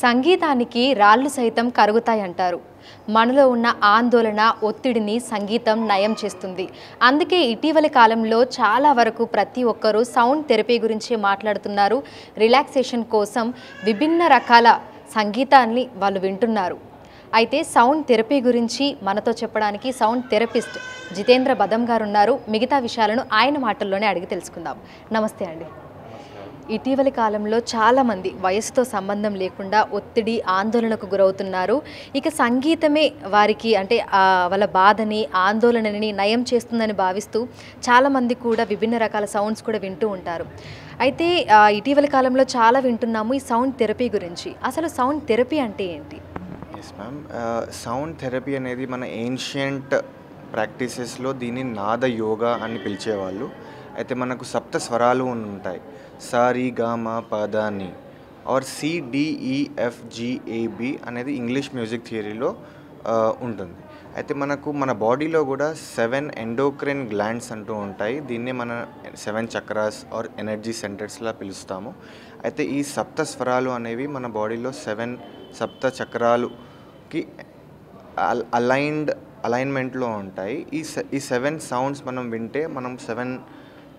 సంగీతానికి రాళ్ళు సైతం కరుగుతాయంటారు. మనలో ఉన్న ఆందోళన, ఒత్తిడిని సంగీతం నయం చేస్తుంది. అందుకే ఇటీవలి కాలంలో చాలా వరకు ప్రతి ఒక్కరూ సౌండ్ థెరపీ గురించి మాట్లాడుతున్నారు. రిలాక్సేషన్ కోసం విభిన్న రకాల సంగీతాన్ని వాళ్ళు వింటున్నారు. అయితే సౌండ్ థెరపీ గురించి మనతో చెప్పడానికి సౌండ్ థెరపిస్ట్ జితేంద్ర బదం గారు ఉన్నారు. మిగతా విషయాలను ఆయన మాటల్లోనే అడిగి తెలుసుకుందాం. నమస్తే అండి. ఇటీవలి కాలంలో చాలామంది వయసుతో సంబంధం లేకుండా ఒత్తిడి, ఆందోళనకు గురవుతున్నారు. ఇక సంగీతమే వారికి అంటే వాళ్ళ బాధని, ఆందోళనని నయం చేస్తుందని భావిస్తూ చాలామంది కూడా విభిన్న రకాల సౌండ్స్ కూడా వింటూ ఉంటారు. అయితే ఇటీవలి కాలంలో చాలా వింటున్నాము ఈ సౌండ్ థెరపీ గురించి. అసలు సౌండ్ థెరపీ అంటే ఏంటి? ఎస్ మ్యామ్, సౌండ్ థెరపీ అనేది మన ఏన్షియంట్ ప్రాక్టీసెస్లో దీన్ని నాద యోగా అని పిలిచేవాళ్ళు. అయితే మనకు సప్త స్వరాలు ఉంటాయి. సారీ గా మా పదాని ఆర్ CDEFGAB అనేది ఇంగ్లీష్ మ్యూజిక్ థియరీలో ఉంటుంది. అయితే మనకు మన బాడీలో కూడా 7 ఎండోక్రైన్ గ్లాండ్స్ అంటూ ఉంటాయి. దీన్నే మన 7 చక్రాస్ ఆర్ ఎనర్జీ సెంటర్స్లా పిలుస్తాము. అయితే ఈ సప్త స్వరాలు అనేవి మన బాడీలో 7 సప్త చక్రాలుకి అలైన్మెంట్లో ఉంటాయి. ఈ 7 సౌండ్స్ మనం వింటే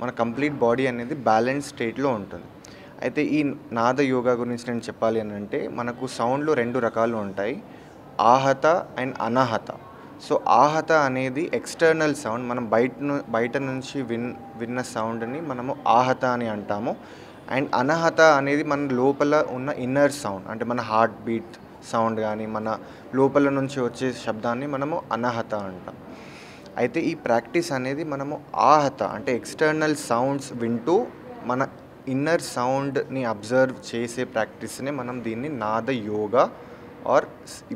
మన కంప్లీట్ బాడీ అనేది బ్యాలెన్స్ స్టేట్లో ఉంటుంది. అయితే ఈ నాద యోగా గురించి నేను చెప్పాలి అని అంటే మనకు సౌండ్లు 2 రకాలు ఉంటాయి, ఆహత అండ్ అనాహత. సో ఆహత అనేది ఎక్స్టర్నల్ సౌండ్, మనం బయట నుంచి విన్న సౌండ్ని మనము ఆహత అని అంటాము. అండ్ అనాహత అనేది మన లోపల ఉన్న ఇన్నర్ సౌండ్, అంటే మన హార్ట్ బీట్ సౌండ్ కానీ మన లోపల నుంచి వచ్చే శబ్దాన్ని మనము అనాహత అంటాం. అయితే ఈ ప్రాక్టీస్ అనేది మనము ఆహత అంటే ఎక్స్టర్నల్ సౌండ్స్ వింటూ మన ఇన్నర్ సౌండ్ని అబ్జర్వ్ చేసే ప్రాక్టీస్నే మనం దీన్ని నాద యోగా ఆర్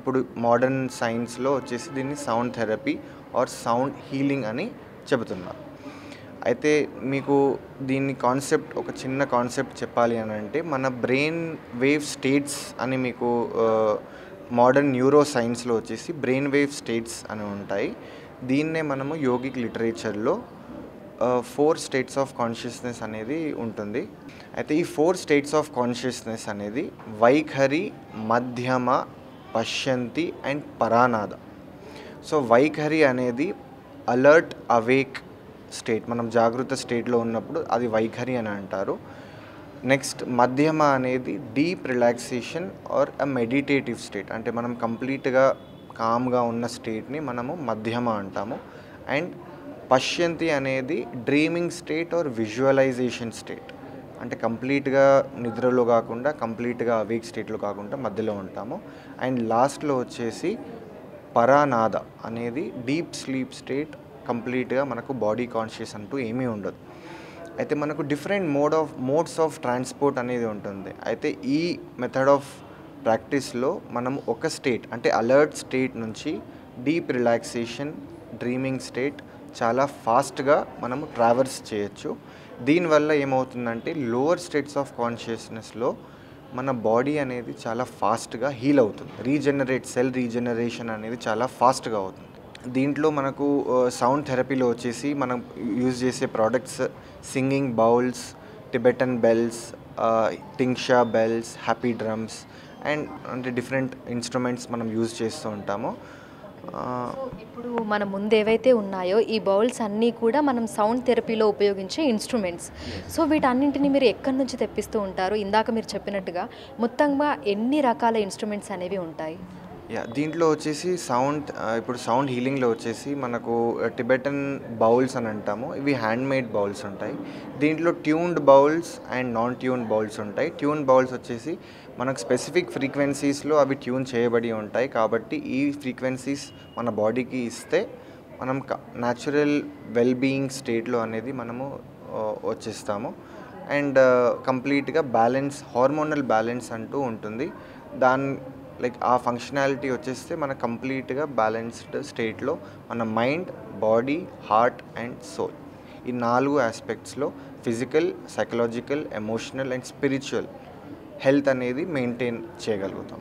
ఇప్పుడు మోడర్న్ సైన్స్లో వచ్చేసి దీన్ని sound therapy are sound healing అని చెబుతున్నారు. అయితే మీకు దీన్ని ఒక చిన్న కాన్సెప్ట్ చెప్పాలి అని అంటే మన బ్రెయిన్ వేవ్ స్టేట్స్ అని మీకు మోడర్న్ న్యూరో సైన్స్లో వచ్చేసి బ్రెయిన్ వేవ్ స్టేట్స్ అని ఉంటాయి. దీన్నే మనము యోగిక్ లిటరేచర్లో 4 స్టేట్స్ ఆఫ్ కాన్షియస్నెస్ అనేది ఉంటుంది. అయితే ఈ 4 స్టేట్స్ ఆఫ్ కాన్షియస్నెస్ అనేది వైఖరి, మధ్యమ, పశ్యంతి అండ్ పరానాద. సో వైఖరి అనేది అలర్ట్, అవేక్ స్టేట్, మనం జాగృత స్టేట్లో ఉన్నప్పుడు అది వైఖరి అని అంటారు. నెక్స్ట్ మధ్యమ అనేది deep relaxation or a meditative state, అంటే మనం కంప్లీట్గా కామ్గా ఉన్న స్టేట్ని మనము మధ్యమ అంటాము. అండ్ పశ్యంతి అనేది dreaming state or visualization state, అంటే కంప్లీట్గా నిద్రలో కాకుండా కంప్లీట్గా అవేక్ స్టేట్లో కాకుండా మధ్యలో ఉంటాము. అండ్ లాస్ట్లో వచ్చేసి పరానాద అనేది డీప్ స్లీప్ స్టేట్, కంప్లీట్గా మనకు బాడీ కాన్షియస్ అంటూ ఏమీ ఉండదు. అయితే మనకు డిఫరెంట్ మోడ్స్ ఆఫ్ ట్రాన్స్పోర్ట్ అనేది ఉంటుంది. అయితే ఈ మెథడ్ ఆఫ్ ప్రాక్టీస్లో మనం ఒక స్టేట్ అంటే అలర్ట్ స్టేట్ నుంచి డీప్ రిలాక్సేషన్, డ్రీమింగ్ స్టేట్ చాలా ఫాస్ట్గా మనము ట్రావర్స్ చేయొచ్చు. దీనివల్ల ఏమవుతుందంటే లోవర్ స్టేట్స్ ఆఫ్ కాన్షియస్నెస్లో మన బాడీ అనేది చాలా ఫాస్ట్గా హీల్ అవుతుంది. సెల్ రీజనరేషన్ అనేది చాలా ఫాస్ట్గా అవుతుంది. దీంట్లో మనకు సౌండ్ థెరపీలో వచ్చేసి మనం యూజ్ చేసే products singing bowls, Tibetan bells, టింక్షా బెల్స్, హ్యాపీ డ్రమ్స్ అండ్ అంటే డిఫరెంట్ ఇన్స్ట్రుమెంట్స్ మనం యూజ్ చేస్తూ ఉంటాము. ఇప్పుడు మన ముందు ఏవైతే ఉన్నాయో ఈ బౌల్స్ అన్నీ కూడా మనం సౌండ్ థెరపీలో ఉపయోగించే ఇన్స్ట్రుమెంట్స్. సో వీటన్నింటినీ మీరు ఎక్కడి నుంచి తెప్పిస్తూ ఉంటారు? ఇందాక మీరు చెప్పినట్టుగా మొత్తంగా ఎన్ని రకాల ఇన్స్ట్రుమెంట్స్ అనేవి ఉంటాయి? దీంట్లో వచ్చేసి ఇప్పుడు సౌండ్ హీలింగ్లో వచ్చేసి మనకు టిబెటన్ బౌల్స్ అని అంటాము. ఇవి హ్యాండ్మేడ్ బౌల్స్ ఉంటాయి. దీంట్లో tuned bowls and non tuned bowls ఉంటాయి. ట్యూన్ బౌల్స్ వచ్చేసి మనకు స్పెసిఫిక్ ఫ్రీక్వెన్సీస్లో అవి ట్యూన్ చేయబడి ఉంటాయి. కాబట్టి ఈ ఫ్రీక్వెన్సీస్ మన బాడీకి ఇస్తే మనం న్యాచురల్ వెల్బీయింగ్ స్టేట్లో అనేది మనము వచ్చేస్తాము. అండ్ కంప్లీట్గా హార్మోనల్ బ్యాలెన్స్ అంటూ ఉంటుంది. ఆ ఫంక్షనాలిటీ వచ్చేస్తే మన కంప్లీట్గా బ్యాలెన్స్డ్ స్టేట్లో మన mind, body, heart and soul ఈ 4 ఆస్పెక్ట్స్లో physical, psychological, emotional and spiritual health అనేది మెయింటైన్ చేయగలుగుతాం.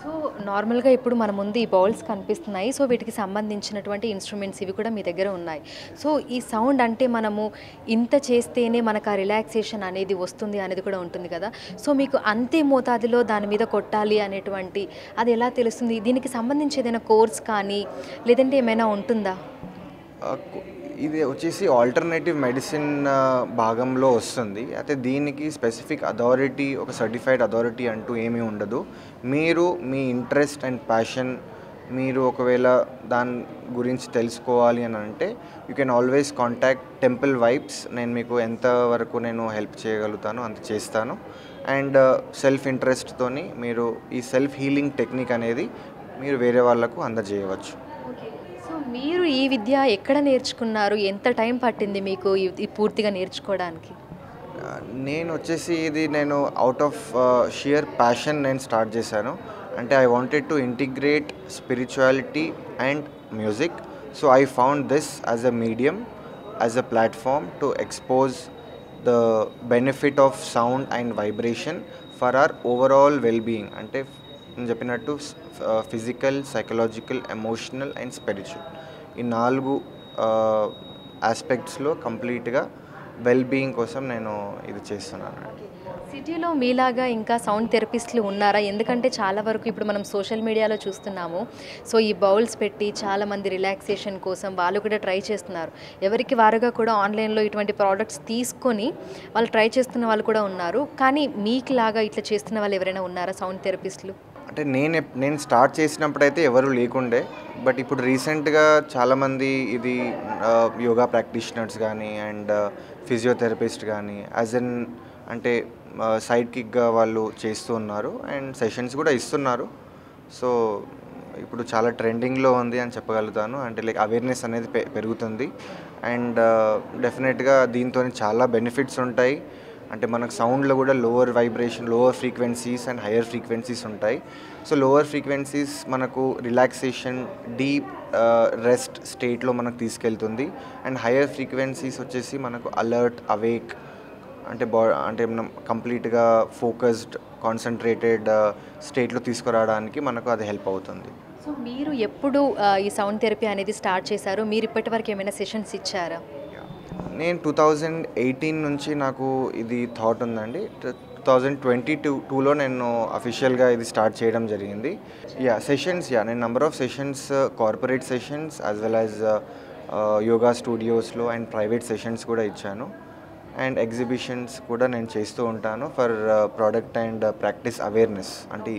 సో సో నార్మల్గా ఇప్పుడు మన ముందు ఈ బౌల్స్ కనిపిస్తున్నాయి. సో వీటికి సంబంధించినటువంటి ఇన్స్ట్రుమెంట్స్ ఇవి కూడా మీ దగ్గర ఉన్నాయి. సో ఈ సౌండ్ అంటే మనము ఇంత చేస్తేనే మనకు ఆ రిలాక్సేషన్ అనేది వస్తుంది అనేది కూడా ఉంటుంది కదా. సో మీకు అంతే మోతాదులో దాని మీద కొట్టాలి అనేటువంటి అది ఎలా తెలుస్తుంది? దీనికి సంబంధించి ఏదైనా కోర్స్ కానీ లేదంటే ఏమైనా ఉంటుందా? ఇది వచ్చేసి ఆల్టర్నేటివ్ మెడిసిన్ భాగంలో వస్తుంది. అయితే దీనికి స్పెసిఫిక్ అథారిటీ, ఒక సర్టిఫైడ్ అథారిటీ అంటూ ఏమీ ఉండదు. మీరు మీ ఇంట్రెస్ట్ అండ్ ప్యాషన్, మీరు ఒకవేళ దాని గురించి తెలుసుకోవాలి అని అంటే you can always contact temple vibes. నేను మీకు ఎంతవరకు నేను హెల్ప్ చేయగలుగుతానో అంత చేస్తాను. అండ్ సెల్ఫ్ ఇంట్రెస్ట్తోని మీరు ఈ సెల్ఫ్ హీలింగ్ టెక్నిక్ అనేది మీరు వేరే వాళ్ళకు అందజేయవచ్చు. మీరు ఈ విద్య ఎక్కడ నేర్చుకున్నారు? ఎంత టైం పట్టింది మీకు ఈ పూర్తిగా నేర్చుకోవడానికి? నేను వచ్చేసి ఇది నేను అవుట్ ఆఫ్ షియర్ ప్యాషన్ నేను స్టార్ట్ చేశాను. అంటే I wanted to integrate spirituality and music. So I found this as a medium, as a platform to expose the benefit of sound and vibration for hour overall wellbeing. అంటే నేను చెప్పినట్టు physical, psychological, emotional and spiritual ఈ 4 ఆస్పెక్ట్స్లో కంప్లీట్గా wellbeing కోసం నేను ఇది చేస్తున్నాను. సిటీలో మీలాగా ఇంకా సౌండ్ థెరపిస్టులు ఉన్నారా? ఎందుకంటే చాలా వరకు ఇప్పుడు మనం సోషల్ మీడియాలో చూస్తున్నాము. సో ఈ బౌల్స్ పెట్టి చాలామంది రిలాక్సేషన్ కోసం వాళ్ళు కూడా ట్రై చేస్తున్నారు. ఎవరికి వారుగా కూడా ఆన్లైన్లో ఇటువంటి ప్రోడక్ట్స్ తీసుకొని వాళ్ళు ట్రై చేస్తున్న వాళ్ళు కూడా ఉన్నారు. కానీ మీకులాగా ఇట్లా చేస్తున్న వాళ్ళు ఎవరైనా ఉన్నారా సౌండ్ థెరపిస్టులు? అంటే నేను స్టార్ట్ చేసినప్పుడైతే ఎవరు లేకుండే. బట్ ఇప్పుడు రీసెంట్గా చాలామంది ఇది యోగా ప్రాక్టీషనర్స్ కానీ అండ్ ఫిజియోథెరపిస్ట్ కానీ అంటే సైడ్ కిక్గా వాళ్ళు చేస్తూ ఉన్నారు అండ్ సెషన్స్ కూడా ఇస్తున్నారు. సో ఇప్పుడు చాలా ట్రెండింగ్లో ఉంది అని చెప్పగలుగుతాను. అంటే లైక్ అవేర్నెస్ అనేది పెరుగుతుంది అండ్ డెఫినెట్గా దీంతో చాలా బెనిఫిట్స్ ఉంటాయి. అంటే మనకు సౌండ్లో కూడా lower vibration, lower frequencies and higher frequencies ఉంటాయి. సో లోవర్ ఫ్రీక్వెన్సీస్ మనకు రిలాక్సేషన్, డీప్ రెస్ట్ స్టేట్లో మనకు తీసుకెళ్తుంది. అండ్ హయ్యర్ ఫ్రీక్వెన్సీస్ వచ్చేసి మనకు అలర్ట్, అవేక్ అంటే మనం కంప్లీట్గా ఫోకస్డ్, కాన్సన్ట్రేటెడ్ స్టేట్లో తీసుకురావడానికి మనకు అది హెల్ప్ అవుతుంది. సో మీరు ఎప్పుడు ఈ సౌండ్ థెరపీ అనేది స్టార్ట్ చేశారు? మీరు ఇప్పటివరకు ఏమైనా సెషన్స్ ఇచ్చారా? నేను 2018 నుంచి నాకు ఇది థాట్ ఉందండి. 2022లో నేను అఫీషియల్గా ఇది స్టార్ట్ చేయడం జరిగింది. సెషన్స్ నేను number of sessions, corporate sessions as well as yoga స్టూడియోస్లో అండ్ ప్రైవేట్ సెషన్స్ కూడా ఇచ్చాను. అండ్ ఎగ్జిబిషన్స్ కూడా నేను చేస్తూ ఉంటాను for product and practice awareness. అంటే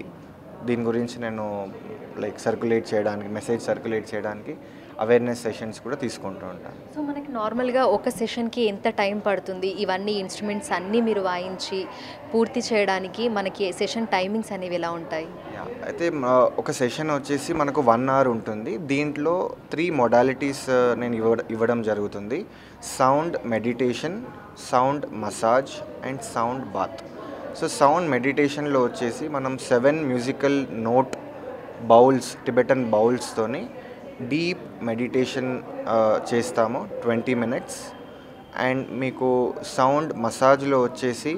దీని గురించి నేను లైక్ మెసేజ్ సర్క్యులేట్ చేయడానికి అవేర్నెస్ సెషన్స్ కూడా తీసుకుంటూ ఉంటాను. సో మనకి నార్మల్గా ఒక సెషన్కి ఎంత టైం పడుతుంది? ఇవన్నీ ఇన్స్ట్రుమెంట్స్ అన్నీ మీరు వాయించి పూర్తి చేయడానికి మనకి సెషన్ టైమింగ్స్ అనేవి ఎలా ఉంటాయి? అయితే ఒక సెషన్ వచ్చేసి మనకు 1 hour ఉంటుంది. దీంట్లో 3 మొడాలిటీస్ నేను ఇవ్వడం జరుగుతుంది. Sound meditation, sound massage and sound bath. So sound మెడిటేషన్లో వచ్చేసి మనం 7 మ్యూజికల్ నోట్ బౌల్స్, టిబెటన్ బౌల్స్తోని డీప్ మెడిటేషన్ చేస్తాము 20 minutes. అండ్ మీకు సౌండ్ మసాజ్లో వచ్చేసి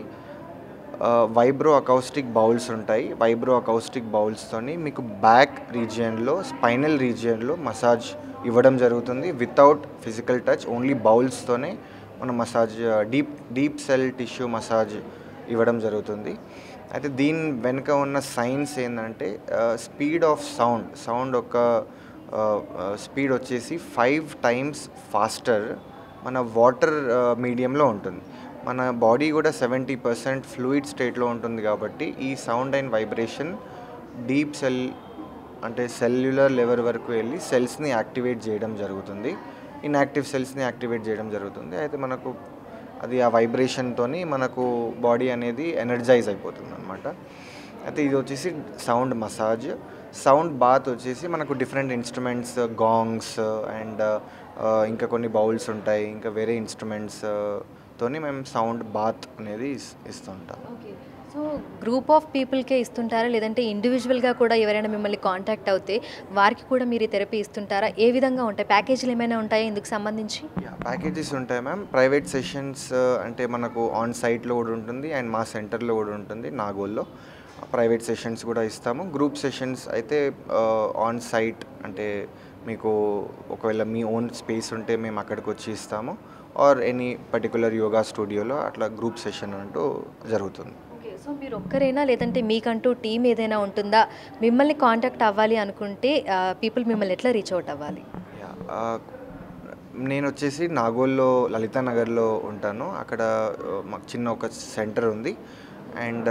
వైబ్రో అకౌస్టిక్ బౌల్స్ ఉంటాయి. వైబ్రో అకౌస్టిక్ బౌల్స్తోని మీకు బ్యాక్ రీజియన్లో, స్పైనల్ రీజియన్లో మసాజ్ ఇవ్వడం జరుగుతుంది వితౌట్ ఫిజికల్ టచ్. ఓన్లీ బౌల్స్తోనే మనం massage, deep cell tissue massage ఇవ్వడం జరుగుతుంది. అయితే దీని వెనుక ఉన్న సైన్స్ ఏంటంటే స్పీడ్ ఆఫ్ సౌండ్ ఒక స్పీడ్ వచ్చేసి 5 times ఫాస్టర్ మన వాటర్ మీడియంలో ఉంటుంది. మన బాడీ కూడా 70% ఫ్లూయిడ్ స్టేట్లో ఉంటుంది. కాబట్టి ఈ sound and vibration deep cellular level వరకు వెళ్ళి సెల్స్ని యాక్టివేట్ చేయడం జరుగుతుంది. ఇన్యాక్టివ్ సెల్స్ని యాక్టివేట్ చేయడం జరుగుతుంది. అయితే మనకు అది ఆ వైబ్రేషన్తోని మనకు బాడీ అనేది ఎనర్జైజ్ అయిపోతుంది అనమాట. అయితే ఇది వచ్చేసి సౌండ్ మసాజ్. సౌండ్ బాత్ వచ్చేసి మనకు డిఫరెంట్ ఇన్స్ట్రుమెంట్స్, గాంగ్స్ అండ్ ఇంకా కొన్ని బౌల్స్ ఉంటాయి, ఇంకా వేరే ఇన్స్ట్రుమెంట్స్ తోని మేము సౌండ్ బాత్ అనేది ఇస్తుంటాం. సో గ్రూప్ ఆఫ్ పీపుల్కే ఇస్తుంటారా, లేదంటే ఇండివిజువల్గా కూడా ఎవరైనా మిమ్మల్ని కాంటాక్ట్ అవుతే వారికి కూడా మీరు థెరపీ ఇస్తుంటారా? ఏ విధంగా ఉంటాయి? ప్యాకేజీలు ఏమైనా ఉంటాయా ఇందుకు సంబంధించి? ప్యాకేజెస్ ఉంటాయి మ్యామ్. ప్రైవేట్ సెషన్స్ అంటే మనకు ఆన్ సైట్లో కూడా ఉంటుంది అండ్ మా సెంటర్లో కూడా ఉంటుంది నాగోల్లో. ప్రైవేట్ సెషన్స్ కూడా ఇస్తాము. గ్రూప్ సెషన్స్ అయితే ఆన్ సైట్, అంటే మీకు ఒకవేళ మీ ఓన్ స్పేస్ ఉంటే మేము అక్కడికి వచ్చి ఇస్తాము, ఆర్ ఎనీ పర్టికులర్ యోగా స్టూడియోలో అట్లా గ్రూప్ సెషన్ అంటూ జరుగుతుంది. ఓకే, సో మీరు ఒక్కరేనా లేదంటే మీకంటూ టీం ఏదైనా ఉంటుందా? మిమ్మల్ని కాంటాక్ట్ అవ్వాలి అనుకుంటే పీపుల్ మిమ్మల్ని ఎట్లా రీచ్ అవుట్ అవ్వాలి? నేను వచ్చేసి నాగోల్లో లలితానగర్లో ఉంటాను. అక్కడ మాకు చిన్న ఒక సెంటర్ ఉంది. అండ్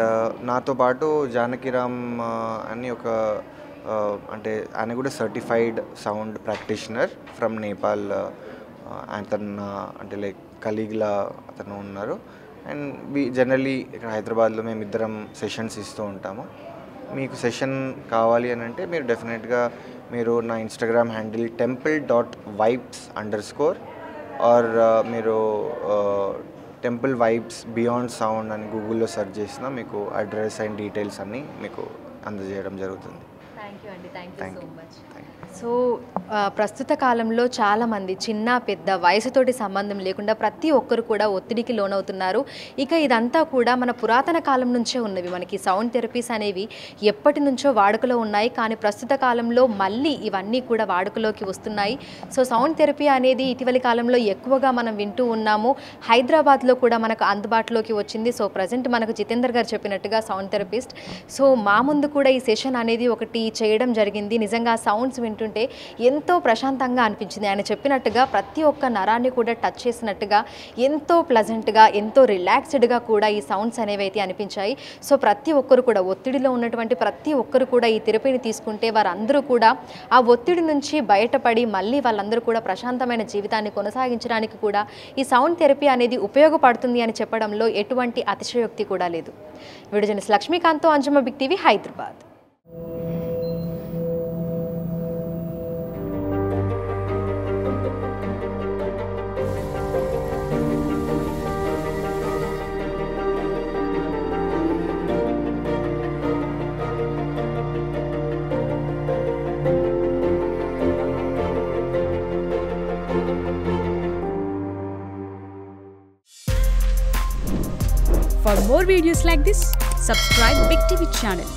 నాతో పాటు జానకిరామ్ అని ఒక అంటే ఆయన కూడా certified sound practitioner from Nepal, అతను అంటే లైక్ కలీగ్లా అతను ఉన్నారు. అండ్ జనరలీ ఇక్కడ హైదరాబాద్లో మేము ఇద్దరం సెషన్స్ ఇస్తూ ఉంటాము. మీకు సెషన్ కావాలి అని అంటే మీరు డెఫినెట్గా మీరు నా ఇన్స్టాగ్రామ్ హ్యాండిల్ temple.vibes_ ఆర్ మీరు టెంపుల్ వైబ్స్ బియాండ్ సౌండ్ అని గూగుల్లో సెర్చ్ చేసినా మీకు అడ్రస్ అండ్ డీటెయిల్స్ అన్నీ మీకు అందజేయడం జరుగుతుంది. థ్యాంక్ యూ అండి, thank you so much. Thank you. So ప్రస్తుత కాలంలో చాలామంది చిన్న పెద్ద వయసుతోటి సంబంధం లేకుండా ప్రతి ఒక్కరు కూడా ఒత్తిడికి లోనవుతున్నారు. ఇక ఇదంతా కూడా మన పురాతన కాలం నుంచే ఉన్నవి. మనకి సౌండ్ థెరపీస్ అనేవి ఎప్పటి నుంచో వాడుకలో ఉన్నాయి, కానీ ప్రస్తుత కాలంలో మళ్ళీ ఇవన్నీ కూడా వాడుకలోకి వస్తున్నాయి. సో సౌండ్ థెరపీ అనేది ఇటీవలి కాలంలో ఎక్కువగా మనం వింటూ ఉన్నాము. హైదరాబాద్లో కూడా మనకు అందుబాటులోకి వచ్చింది. సో ప్రజెంట్ మనకు జితేందర్ గారు చెప్పినట్టుగా సౌండ్ థెరపిస్ట్. సో మా ముందు కూడా ఈ సెషన్ అనేది ఒకటి చేయడం జరిగింది. నిజంగా సౌండ్స్ వింటుంటే ఎంతో ప్రశాంతంగా అనిపించింది. ఆయన చెప్పినట్టుగా ప్రతి ఒక్క నరాన్ని కూడా టచ్ చేసినట్టుగా ఎంతో ప్లజెంట్గా, ఎంతో రిలాక్స్డ్గా కూడా ఈ సౌండ్స్ అనేవి అయితే అనిపించాయి. సో ప్రతి ఒక్కరు కూడా ఒత్తిడిలో ఉన్నటువంటి ప్రతి ఒక్కరు కూడా ఈ థెరపీని తీసుకుంటే వారందరూ కూడా ఆ ఒత్తిడి నుంచి బయటపడి మళ్ళీ వాళ్ళందరూ కూడా ప్రశాంతమైన జీవితాన్ని కొనసాగించడానికి కూడా ఈ సౌండ్ థెరపీ అనేది ఉపయోగపడుతుంది అని చెప్పడంలో ఎటువంటి అతిశయోక్తి కూడా లేదు. వీడియో జర్నలిస్ట్ లక్ష్మీకాంత్తో Anjamma, big TV, Hyderabad. For more videos like this, subscribe Big TV channel.